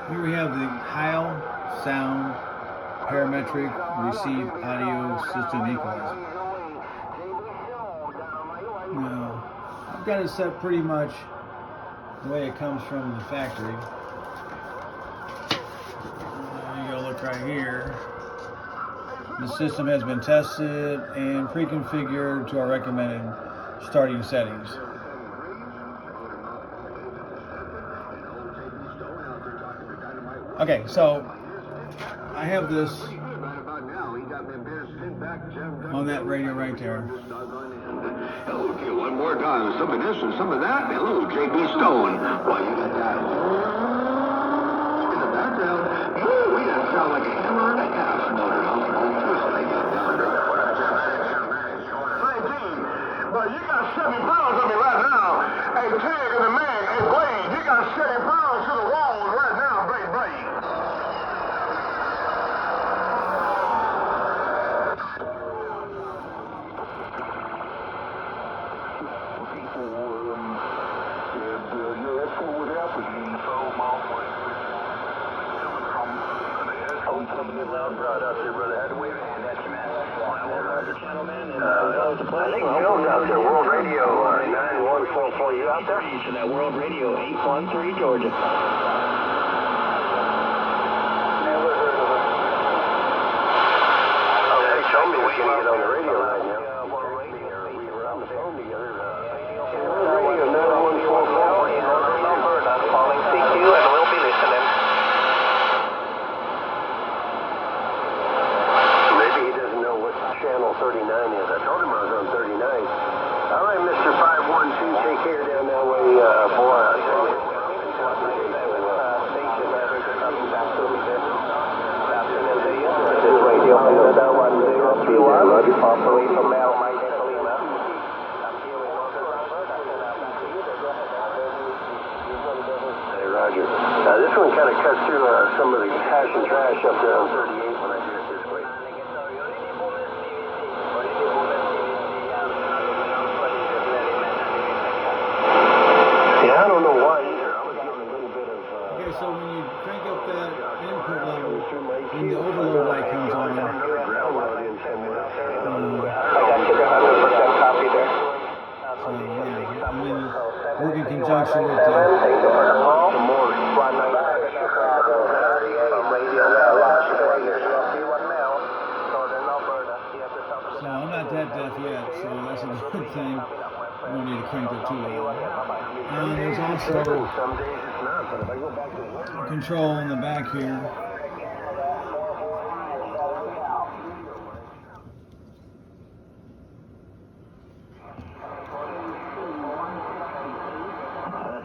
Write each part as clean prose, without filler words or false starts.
Here we have the Heil sound parametric receive audio system equalizer. Now, I've got it set pretty much the way it comes from the factory. You go look right here. The system has been tested and pre-configured to our recommended starting settings. Okay, so I have this on that radio right there. Okay, one more time. Some of this and some of that. Hello, J.B. Stone. Why, you got that in the background. Ooh, we didn't sound like a hammer and a half motor. But you got 70 pounds on me right now. Hey, Tig and the man, hey, Blade, you got 70 pounds to the walls right now, Blade. Loud broad out there, brother. Had to wave a hand at you, man. Roger, channel man. I think Phil's out there. World Radio 9144. You out there? To that World Radio 813, Georgia. Never heard of it. Oh, they told me we can get on the radio right now. We were on the phone together. World Radio 9144. I'm calling CQ and we'll be listening. Channel 39 is. I told him I was on 39. All right, Mr. 512, take care down that way, boy. I tell you. This radio Canada 1031, operate from now, Mike Ecolina. Hey, Roger. This one kind of cuts through some of the hash and trash up there on 38 when I hear it this way. I don't know why either. I was getting a little bit of... Okay, so when you crank up that input level, when the overload light comes on, I got you so the 100% copy there. yeah, and then work in conjunction with the... So I'm not that deaf yet, so that's a good thing. We don't need to crank it too loud. There's also a control in the back here.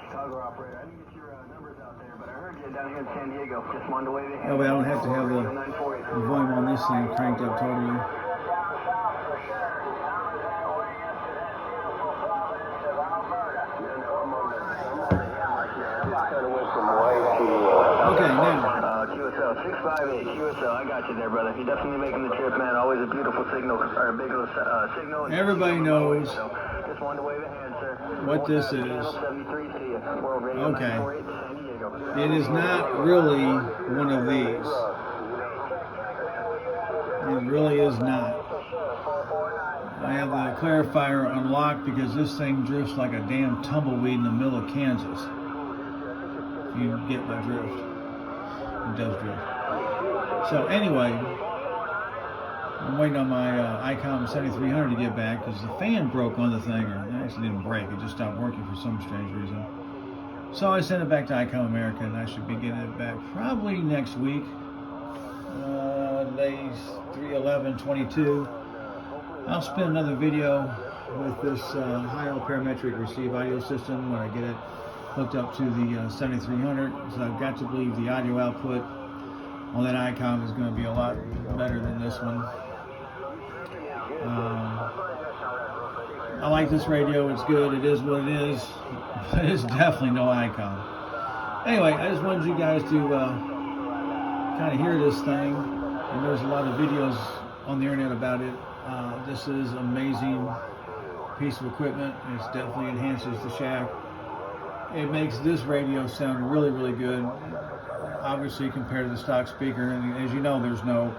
Chicago operator, I didn't get your numbers out there, but I heard you down here in San Diego. Just wanted to wave a hand. Oh, but I don't have to have the volume on this thing cranked up totally. Okay, now. QSL 658, QSL, I got you there, brother. You're definitely making the trip, man. Always a beautiful signal, or a big signal. Everybody knows just wanted to wave a hand, sir. what this is. Okay. It is not really one of these. It really is not. I have the clarifier unlocked because this thing drifts like a damn tumbleweed in the middle of Kansas. You get my drift. It does drift. So anyway, I'm waiting on my ICOM 7300 to get back because the fan broke on the thing, or it actually didn't break, it just stopped working for some strange reason. So I sent it back to ICOM America, and I should be getting it back probably next week. Today's 3/11/22. I'll spin another video with this Heil parametric receive audio system when I get it hooked up to the 7300. So I've got to believe the audio output on that ICOM is going to be a lot better than this one. I like this radio. It's good. It is what it is. But it's definitely no ICOM. Anyway, I just wanted you guys to kind of hear this thing. And there's a lot of videos on the internet about it. This is an amazing piece of equipment. It definitely enhances the shack. it makes this radio sound really, really good. Obviously, compared to the stock speaker, and as you know, there's no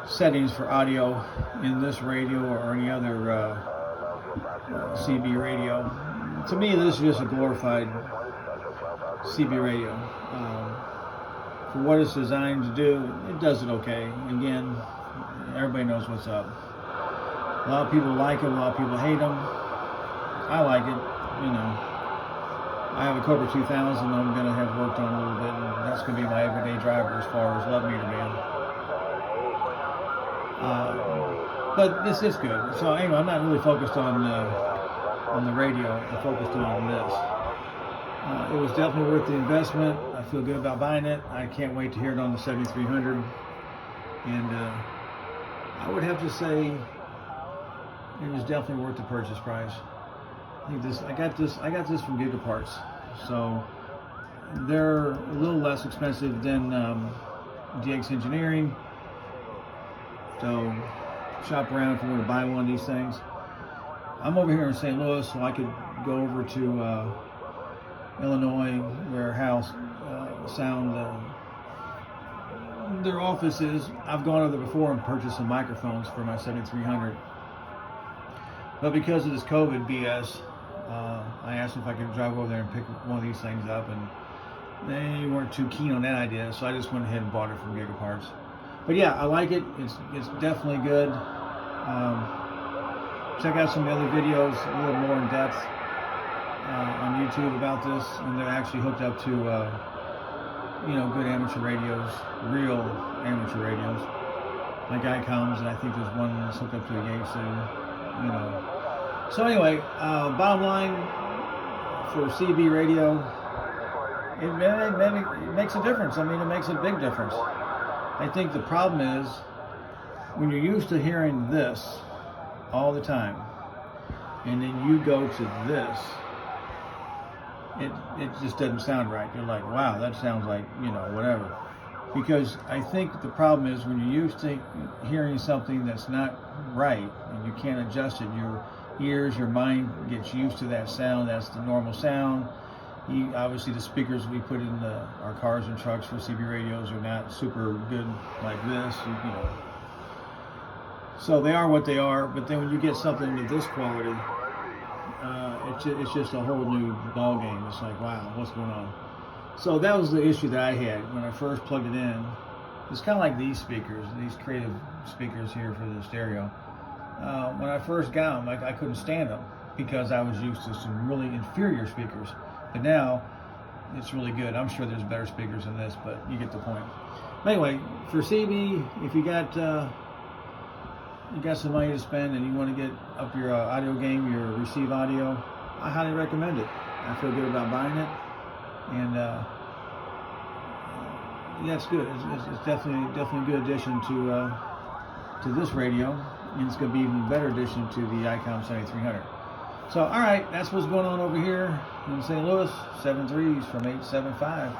settings for audio in this radio or any other CB radio. To me, this is just a glorified CB radio. For what it's designed to do, it does it okay. Again, everybody knows what's up. A lot of people like it, a lot of people hate them. I like it, you know. I have a Cobra 2000 I'm going to have worked on a little bit, and that's going to be my everyday driver as far as love meter band. But this is good. So anyway, I'm not really focused on the radio. I'm focused on this. It was definitely worth the investment. I feel good about buying it. I can't wait to hear it on the 7300. And I would have to say it was definitely worth the purchase price. I got this from Gigaparts, so they're a little less expensive than DX Engineering. So shop around if you want to buy one of these things. I'm over here in St. Louis, so I could go over to Illinois, where Heil Sound their office is. I've gone over there before and purchased some microphones for my 7300. But because of this COVID BS, I asked them if I could drive over there and pick one of these things up, and they weren't too keen on that idea, so I just went ahead and bought it from Gigaparts. But yeah, I like it. It's definitely good. Check out some of the other videos a little more in depth on YouTube about this, and they're actually hooked up to good amateur radios, real amateur radios. My guy comes, and I think there's one that's hooked up to a gauge soon. So anyway, bottom line for CB radio, it makes a difference. I mean, it makes a big difference. I think the problem is when you're used to hearing this all the time, and then you go to this, it just doesn't sound right. You're like, wow, that sounds like, whatever. Because I think the problem is when you're used to hearing something that's not right and you can't adjust it, your ears, your mind gets used to that sound. That's the normal sound. Obviously, the speakers we put in our cars and trucks for CB radios are not super good like this. So they are what they are. But then when you get something of this quality, it's just a whole new ball game. It's like, wow, what's going on? So that was the issue that I had when I first plugged it in. It's kind of like these speakers, these creative speakers here for the stereo. When I first got them, I couldn't stand them because I was used to some really inferior speakers. But now, it's really good. I'm sure there's better speakers than this, but you get the point. But anyway, for CB, if you got some money to spend and you want to get up your audio game, your receive audio, I highly recommend it. I feel good about buying it. And yeah, it's good. It's definitely a good addition to this radio, and it's going to be even a better addition to the ICOM 7300. So, all right, that's what's going on over here in St. Louis. 7.3s from 875.